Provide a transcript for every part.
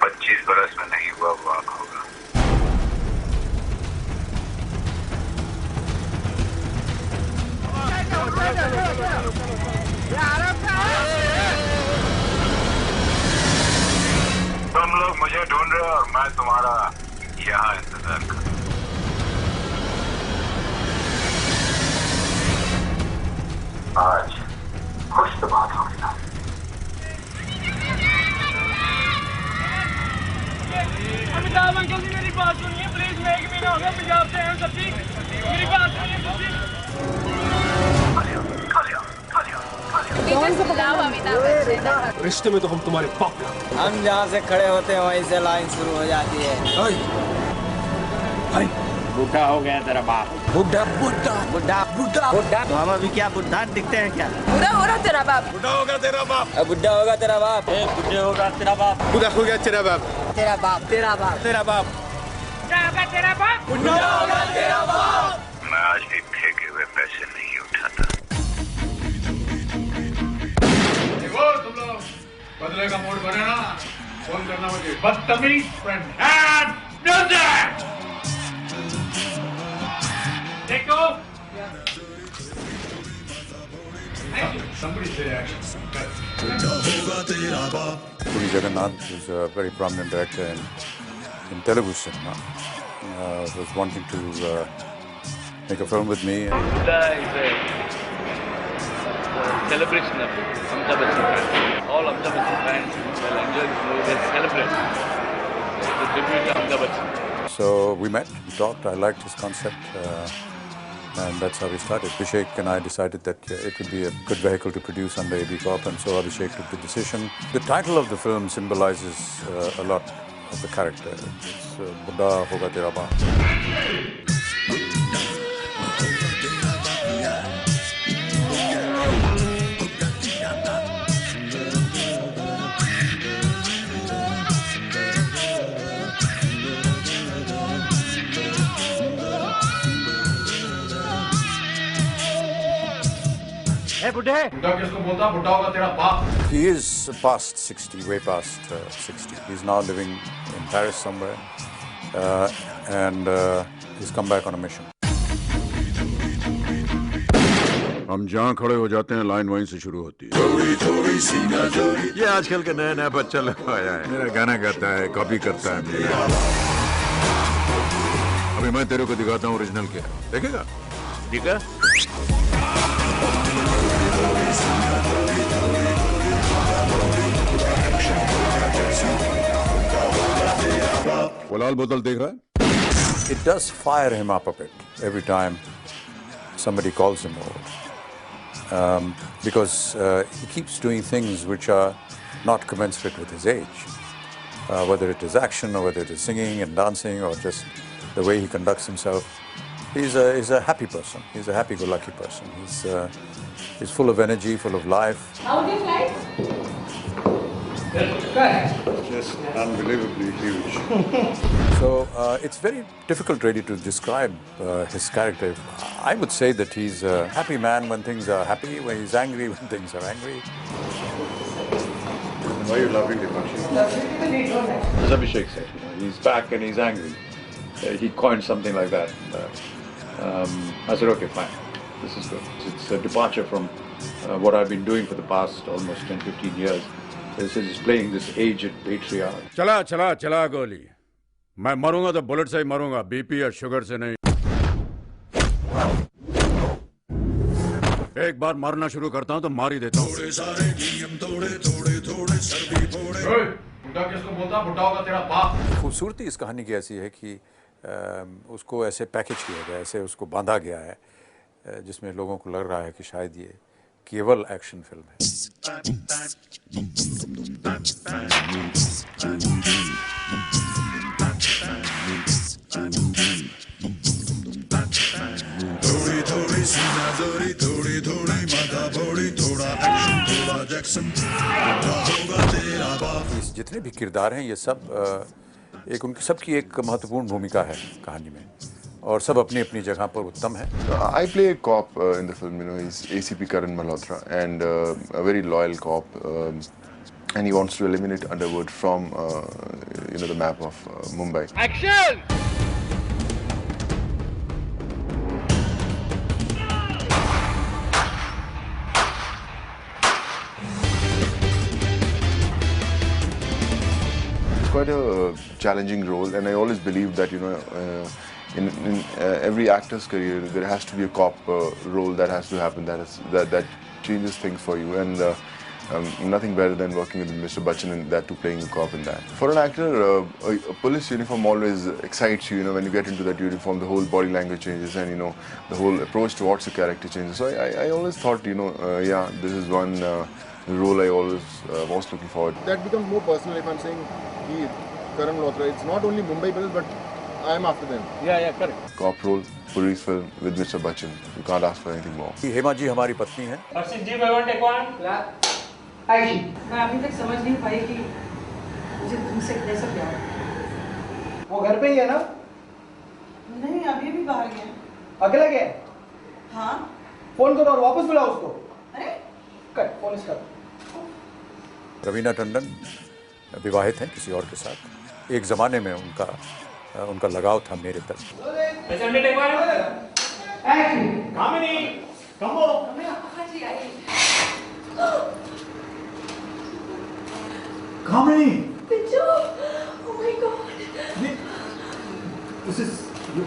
25 बरस में नहीं हुआ वाक होगा। तुम लोग मुझे ढूंढ रहे हो और मैं तुम्हारा यहाँ इंतजार कर। आज खुश तो बात होगी ना। अमिताभ अंकल जी मेरी बात सुनिए प्लीज। मैं 1 महीना हो गया पंजाब से आया सब्जी, मेरी बात सुनिए सब्जी। रिश्ते में तो हम तुम्हारे बाप हैं। हम जहाँ से खड़े होते हैं वहीं से लाइन शुरू हो जाती है। बुढ़ा हो गया तेरा बाप। बुढ़ा बुढ़ा बुढ़ा बुढ़ा बुढ़ा तो हम अभी क्या बुढ़ा दिखते हैं क्या? बुढ़ा हो रहा तेरा बाप। बुढ़ा होगा तेरा बाप। बुढ़ा होगा तेरा बाप। बुढ़े होगा तेरा बाप। बुढ़ा हो गया तेरा बाप। तेरा बाप तेरा बाप तेरा बाप। बुढ़ा होगा तेरा बाप। बुढ़ा होगा तेरा बाप। मैं आज भी फेंके हुए पैसे नहीं उठाता। देखो तुम लोग बदले का मूड बने ना, फोन करना मुझे। बदतमीज फ्रेंड एंड म्यूजिक। देखो somebody say action. Puri Jagannath is a very prominent director in Telugu cinema. Was wanting to make a film with me. Buddha is a celebration of Amitabh Bachchan fans. All Amitabh Bachchan fans will enjoy this movie. They celebrate. It's a tribute to Amitabh Bachchan. So we met, we talked, I liked his concept, and that's how we started. Abhishek and I decided that it would be a good vehicle to produce under AB Corp, and so Abhishek took the decision. The title of the film symbolizes a lot of the character. It's Buddha Hoga Tera Baap. बुढ़ा किसको बोलता? बुढ़ा होगा तेरा बाप। He is past 60, way past 60. He's now living in Paris somewhere, and he's come back on a mission. हम जहाँ खड़े हो जाते हैं लाइन वहीं से शुरू होती है। ये आजकल का नया नया बच्चा लगवाया है। मेरा गाना गाता है, कॉपी करता है मेरा। अभी मैं तेरे को दिखाता हूँ ओरिजिनल क्या है, देखेगा? ठीक है? वो लाल बोतल देख रहा है? It does fire him up a bit every time somebody calls him over, because he keeps doing things which are not commensurate with his age, whether it is action or whether it is singing and dancing or just the way he conducts himself. He's a happy person. He's a happy-go-lucky person. He's full of energy, full of life. How do you like? Just unbelievably huge. So it's very difficult really to describe his character. I would say that he's a happy man when things are happy, when he's angry when things are angry. Why are you laughing, Dipanshu? As Abhishek said, he's back and he's angry. He coined something like that. I said, okay, fine. This is good. It's a departure from what I've been doing for the past almost 10-15 years. This is playing this aged patriarch. चला चला चला गोली। मैं मरूंगा तो bullet से ही मरूंगा, BP या sugar से नहीं। एक बार मारना शुरू करता हूं तो मार ही देता हूं। बुढ़ा किसको बोलता? बुढ़ा होगा तेरा बाप। खूबसूरती इस कहानी की ऐसी है कि उसको ऐसे पैकेज किया गया, ऐसे उसको बांधा गया है, जिसमें लोगों को लग रहा है कि शायद ये केवल एक्शन फिल्म है। जितने भी किरदार हैं ये सब एक उनकी सबकी एक महत्वपूर्ण भूमिका है कहानी में, और सब अपनी अपनी जगह पर उत्तम है। I play a cop in the film. You know, he's ACP Karan Malhotra, and a very loyal cop, and he wants to eliminate Underwood from the map of Mumbai. Action! Quite a challenging role, and I always believe that in every actor's career there has to be a cop role that has to happen, that changes things for you, and nothing better than working with Mr. Bachchan and that too playing a cop in that. For an actor, a police uniform always excites you. When you get into that uniform, the whole body language changes, and the whole approach towards the character changes. So I always thought, yeah, this is one role I always was looking forward. That becomes more personal if I'm saying Karan Malhotra. It's not only Mumbai Police, but I am after them. Yeah, correct. Cop role, police film with Mr. Bachchan. You can't ask for anything more. Hema ji हमारी पत्नी है. Arshit ji, I want to take one. आयशी, मैं अभी तक समझ नहीं पाई कि मुझे तुमसे कैसा प्यार है। वो घर पे ही है ना? नहीं, अभी भी बाहर गया। अकेला गया? हाँ। फोन करो और वापस बुलाओ उसको। अरे? कट, फोन कर। रवीना टंडन विवाहित हैं किसी और के साथ. एक ज़माने में उनका लगाव था मेरे तक. Kamini! Pinchu! Oh my God! This is you.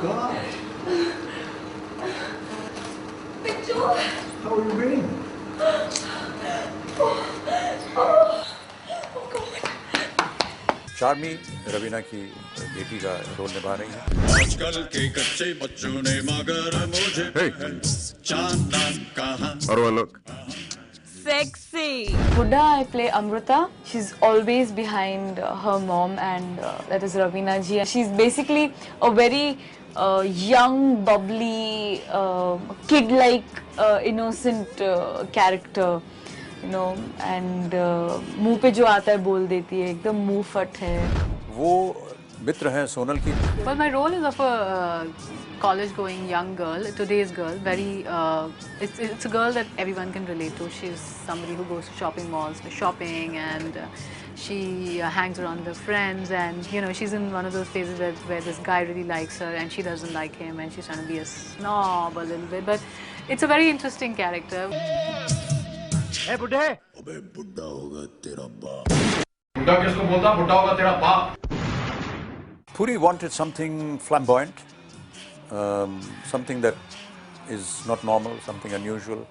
Gosh! Pinchu! How are you doing? Charmi Raveena की बेटी का रोल निभा रही हैं. आजकल के कच्चे बच्चों ने मगर मुझे चांदन कहा. और वो लोग Sexy. Buddha, I play Amrita. She's always behind her mom, and that is Ravina ji. She's basically a very young, bubbly, kid-like, innocent character, and मुंह पे जो आता है बोल देती है, एकदम मुंह फट है. वो मित्र हैं सोनल की. Well, my role is of a college-going young girl, today's girl. It's a girl that everyone can relate to. She's somebody who goes to shopping malls for shopping, and she hangs around with her friends. And she's in one of those phases where this guy really likes her, and she doesn't like him, and she's trying to be a snob a little bit. But it's a very interesting character. Hey, बुड्ढे! अबे बुड्ढा होगा तेरा बाप. बुड्ढा किसको बोलता? बुड्ढा होगा तेरा बाप. Puri wanted something flamboyant, something that is not normal, something unusual,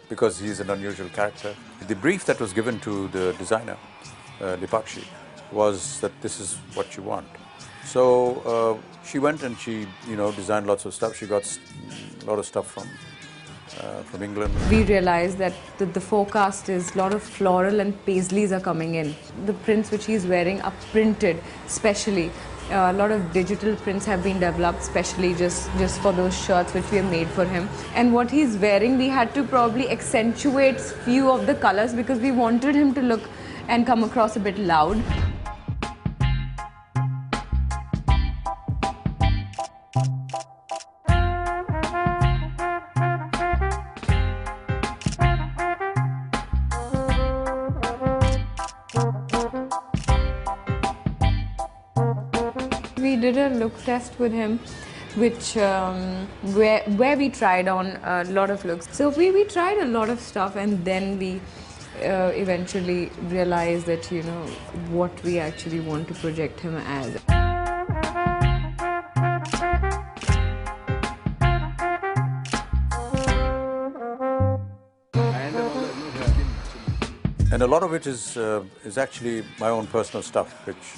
because he is an unusual character. The brief that was given to the designer, Dipakshi, was that this is what you want. So she went and she, designed lots of stuff. She got a lot of stuff from England. We realized that the forecast is a lot of floral and paisleys are coming in. The prints which he's wearing are printed specially. A lot of digital prints have been developed specially just for those shirts which we have made for him. And what he's wearing, we had to probably accentuate few of the colors because we wanted him to look and come across a bit loud. We did a look test with him, which where we tried on a lot of looks. So we tried a lot of stuff, and then we eventually realized that what we actually want to project him as. And a lot of it is actually my own personal stuff, which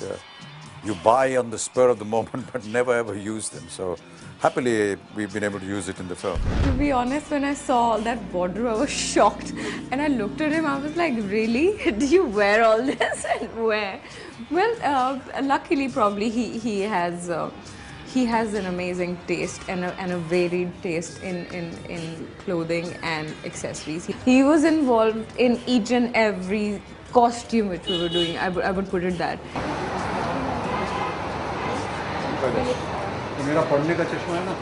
you buy on the spur of the moment but never ever use them. So happily we've been able to use it in the film. To be honest, when I saw all that border, I was shocked. And I looked at him, I was like, really? Do you wear all this? And where? Well, luckily probably he has an amazing taste and a varied taste in clothing and accessories. He was involved in each and every costume which we were doing. I would put it that. मेरा पढ़ने का चश्मा है ना,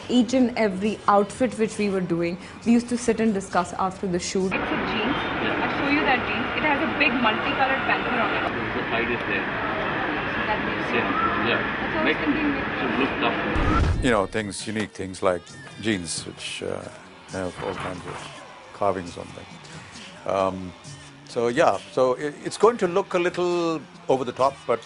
Each and every outfit which we were doing, we used to sit and discuss after the shoot. It's a jeans. I'll show you that jeans. It has a big multicolored banner on it. The side is there. So that makes sense. Yeah. That's what I was thinking. Should look tough. You know, things, unique things like jeans, which have all kinds of carvings on them. So yeah, so it's going to look a little over the top, but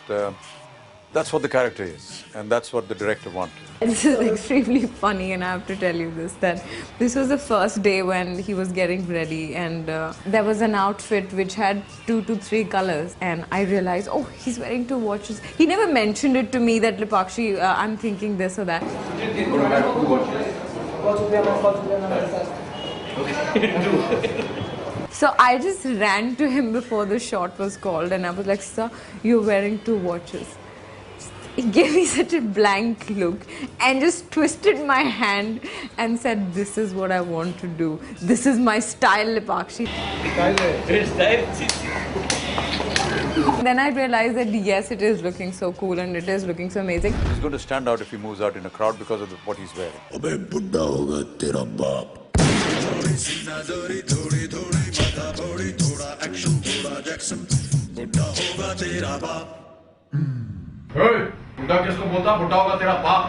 that's what the character is, and that's what the director wanted. This is extremely funny, and I have to tell you this, that this was the first day when he was getting ready, and there was an outfit which had 2 to 3 colors, and I realized, oh, he's wearing 2 watches. He never mentioned it to me that, Lipakshi, I'm thinking this or that. So I just ran to him before the shot was called, and I was like, sir, you're wearing 2 watches. He gave me such a blank look and just twisted my hand and said, this is what I want to do. This is my style, Lipakshi. Then I realized that yes, it is looking so cool and it is looking so amazing. He's going to stand out if he moves out in a crowd because of what he's wearing. बुड्ढा किसको बोलता बुड्ढा होगा तेरा बाप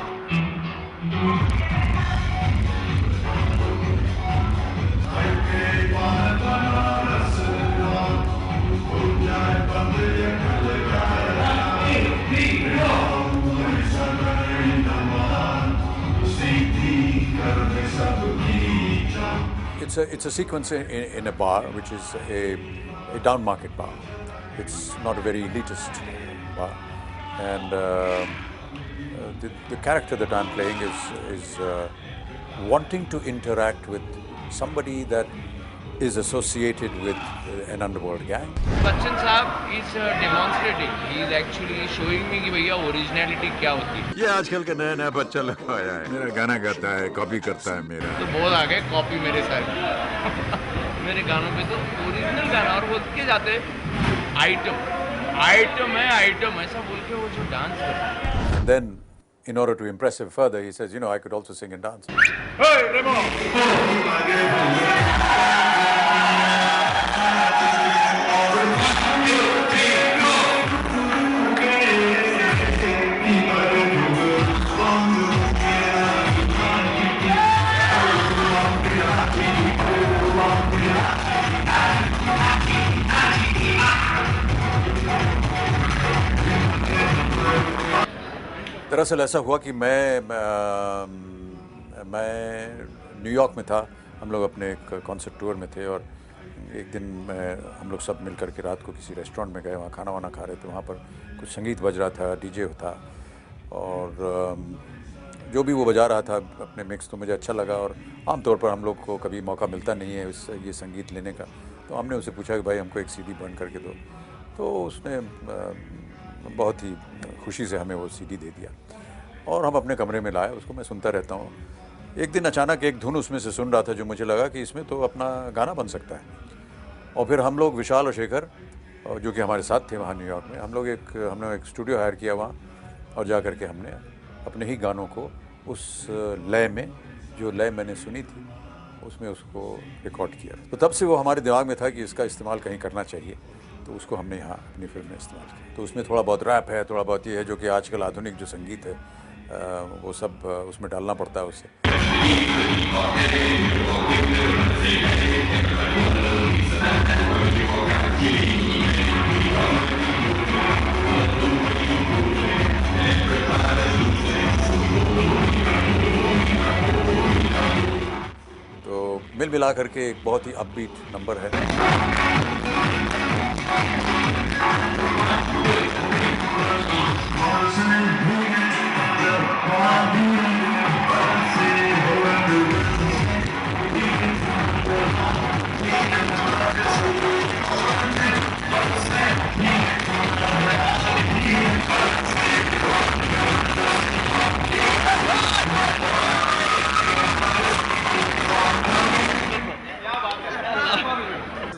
It's a sequence in a bar, which is a down market bar. It's not a very elitist bar. And the character that I'm playing is wanting to interact with somebody that is associated with an underworld gang. Bachchan Saab is demonstrating. He is actually showing me कि भैया originality क्या होती है. ये आजकल के नया बच्चा लगवाया है. मेरा गाना गाता है, कॉपी करता है मेरा. तो बहुत आ गए कॉपी मेरे सारे. मेरे गानों पे तो ओरिजिनल गाना और वो के जाते आइटम ऐसा बोल के वो जो डांस करते हैं. And then, in order to impress him further, he says, you know, I could also sing and dance. Hey, Remo! दरअसल ऐसा हुआ कि मैं न्यूयॉर्क में था. हम लोग अपने एक कॉन्सर्ट टूर में थे और एक दिन हम लोग सब मिलकर के रात को किसी रेस्टोरेंट में गए. वहाँ खाना वाना खा रहे थे. वहाँ पर कुछ संगीत बज रहा था, डीजे था और जो भी वो बजा रहा था अपने मिक्स तो मुझे अच्छा लगा. और आमतौर पर हम लोग को कभी मौका मिलता नहीं है ये संगीत लेने का. तो हमने उससे पूछा कि भाई हमको एक सीडी बर्न करके दो. तो उसने बहुत ही खुशी से हमें वो सीडी दे दिया और हम अपने कमरे में लाए. उसको मैं सुनता रहता हूँ. एक दिन अचानक एक धुन उसमें से सुन रहा था जो मुझे लगा कि इसमें तो अपना गाना बन सकता है. और फिर हम लोग विशाल और शेखर जो कि हमारे साथ थे वहाँ न्यूयॉर्क में, हमने एक स्टूडियो हायर किया वहाँ और जा कर के हमने अपने ही गानों को उस लय में, जो लय मैंने सुनी थी, उसमें उसको रिकॉर्ड किया. तो तब से वो हमारे दिमाग में था कि इसका इस्तेमाल कहीं करना चाहिए. तो उसको हमने यहाँ अपनी फिल्म में इस्तेमाल किया. तो उसमें थोड़ा बहुत रैप है, थोड़ा बहुत ये है जो कि आजकल आधुनिक जो संगीत है वो सब उसमें डालना पड़ता है उससे. तो मिल मिला करके एक बहुत ही अपबीट नंबर है.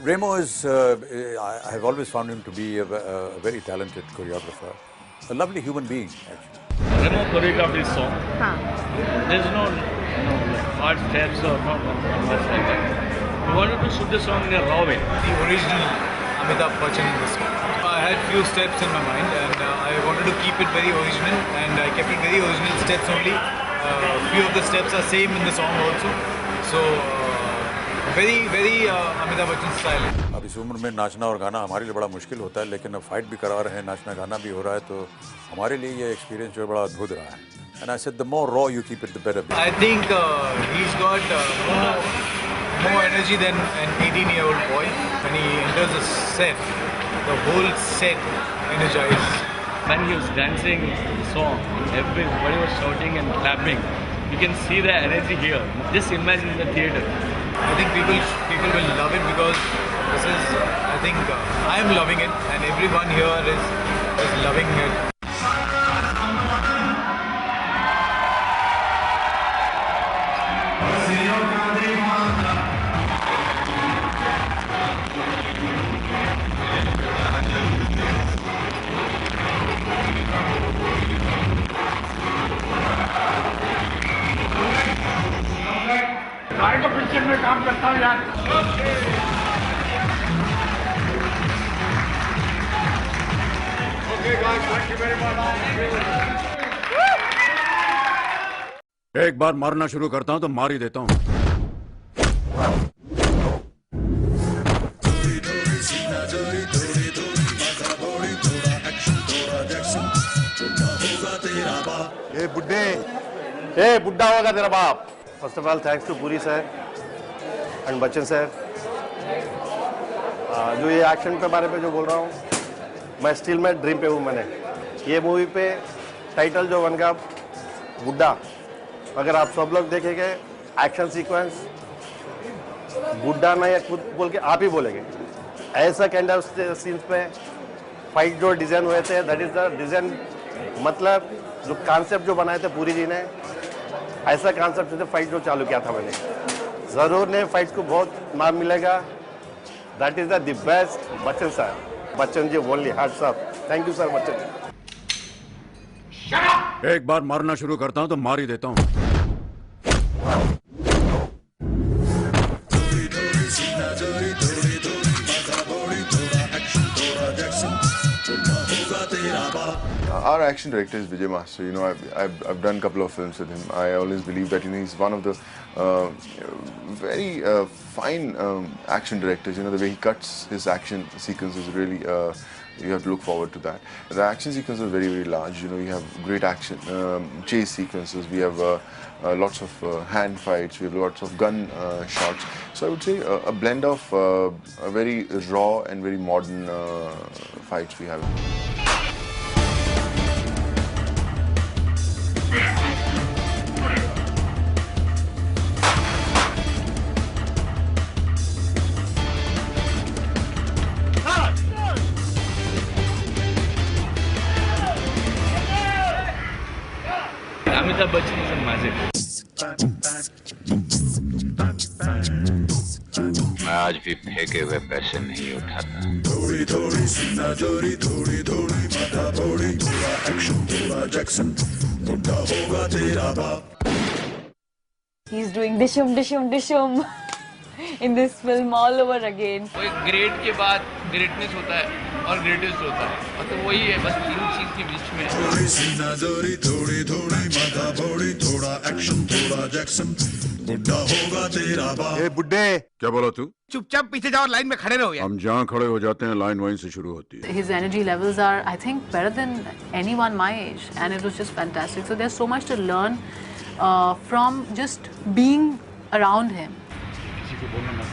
Remo is, I have always found him to be a very talented choreographer, a lovely human being actually. Remo choreographed this song. There's no hard steps or not much like that. We wanted to shoot the song in a raw way. The original Amitabh Bachchan in this song. I had few steps in my mind and I wanted to keep it very original and I kept it very original steps only. Few of the steps are same in the song also. So very Amitabh Bachchan style. अब इस उम्र में नाचना और गाना हमारे लिए बड़ा मुश्किल होता है, लेकिन अब फाइट भी करा रहे हैं, नाचना गाना भी हो रहा है, तो हमारे लिए ये एक्सपीरियंस जो है बड़ा अद्भुत रहा है. And I said the more raw you keep it, the better. I think he's got more energy than an 18-year-old boy. When he enters the set, the whole set energized. When he was dancing the song, everybody was shouting and clapping. You can see the energy here. Just imagine the theater. I think people will love it because this is, I think I am loving it and everyone here is loving it. गाय को picture में काम करता हूँ यार. एक बार मारना शुरू करता हूं तो मार ही देता हूं. ए बुड्ढा होगा तेरा बाप. First of all thanks to Puri sir and Bachchan sir. जो ये एक्शन के बारे में जो बोल रहा हूँ, मैं स्टिल में ड्रीम पे हूँ. मैंने ये मूवी पे टाइटल जो बन गया बुड्ढा, अगर आप सब लोग देखेंगे एक्शन सीक्वेंस बुड्ढा नहीं खुद बोल के आप ही बोलेंगे. ऐसा काइंड ऑफ सीन्स पे फाइट जो डिज़ाइन हुए थे, दैट इज़ द डिज़ाइन. मतलब जो कॉन्सेप्ट जो बनाए थे पुरी जी ने, ऐसा कॉन्सेप्ट से फाइट जो चालू किया था मैंने. ज़रूर ने फाइट को बहुत नाम मिलेगा. That is the best Bachchan sir. Bachchan ji only hearts up. Thank you sir Bachchan. एक बार मारना शुरू करता हूं तो मार ही देता हूं. Our action director is Vijay Master. You know, I've done a couple of films with him. I always believe that he's one of the very fine action directors. You know, the way he cuts his action sequences really. You have to look forward to that. The action sequences are very large. You know, you have great action chase sequences. We have lots of hand fights. We have lots of gun shots. So I would say a blend of a very raw and very modern fights we have. Amitabh Bachchan is a magic. मैं आज भी फेंके हुए पैसे नहीं उठाता. थोड़ी थोड़ी सीना जोरी, थोड़ी थोड़ी माथा थोड़ी, थोड़ा एक्शन थोड़ा जैक्सन, बुड्ढा होगा तेरा बाप. He's doing dishum dishum dishum in this film all over again. वो एक ग्रेट के बाद ग्रेटनेस होता है और ग्रेटेस्ट होता है, और तो वही है बस तीन चीज के बीच में. थोड़ी सीना जोरी, थोड़ी थोड़ी माथा थोड़ी, थोड़ा एक्शन थोड़ा जैक्सन, बुड्ढा होगा तेरा बाप. ए बुड्ढे, क्या बोला तू? चुपचाप पीछे जाओ, लाइन में खड़े रहो यार. हम जहाँ खड़े हो जाते हैं लाइन वहीं से शुरू होती है. His energy levels are, I think, better than anyone my age, and it was just fantastic. So there's so much to learn from just being around him. किसी को बोलना मत,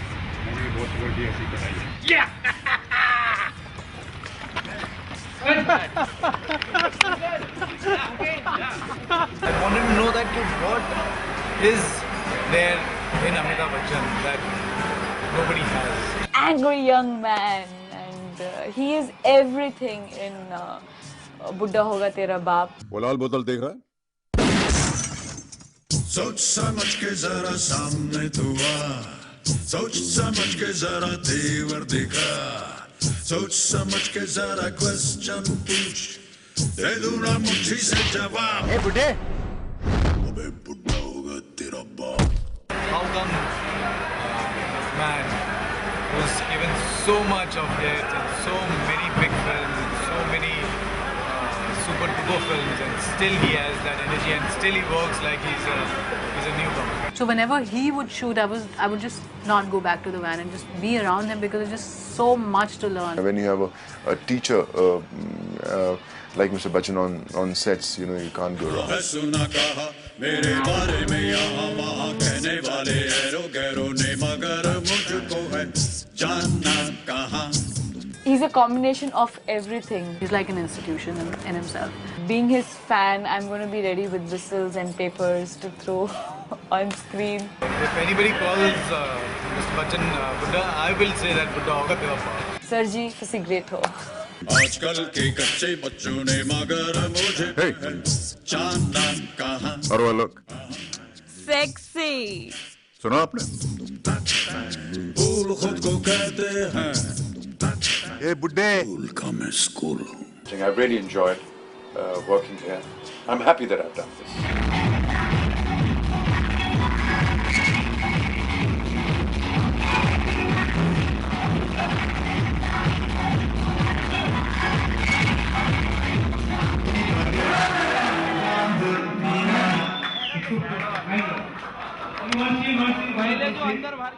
मैंने बहुत वर्दी ऐसी बताई है. I wanted to know that what is there in Amitabh Bachchan that nobody has. Angry young man, and he is everything in बुड्ढा होगा तेरा बाप. वो लाल बोतल देख रहा है? सोच समझ के जरा सामने तू आ, सोच समझ के जरा तेवर दिखा, सोच समझ के जरा क्वेश्चन पूछ, दे दूंगा मुट्ठी से जवाब। ए बुड्ढे, अबे बुड्ढा होगा तेरा बाप। How come man who's given so much of hits and so many big films and so many super duper films, and still he has that energy and still he works like he's a newcomer. So whenever he would shoot, I would just not go back to the van and just be around him because there's just so much to learn. When you have a teacher like Mr. Bachchan on sets, you know, you can't go wrong. सुना कहा मेरे बारे में यहाँ वहाँ कहने वाले arrow Gairo ने मगर मुझको है जानना कहाँ। He's a combination of everything. He's like an institution in himself. Being his fan, I'm going to be ready with whistles and papers to throw on screen. If anybody calls Mr. Bachchan Buddha, I will say that Buddha hoga tera baap. Sir ji, तुसी great हो. आजकल के कच्चे बच्चों ने मगर मुझे जानना कहाँ। और वो लोग Sexy. सुना आपने? फूल खुद को कहते हैं। Hey, बुड्ढे. Come in school. I've really enjoyed working here. I'm happy that I've done this. पहले जो अंदर बाहर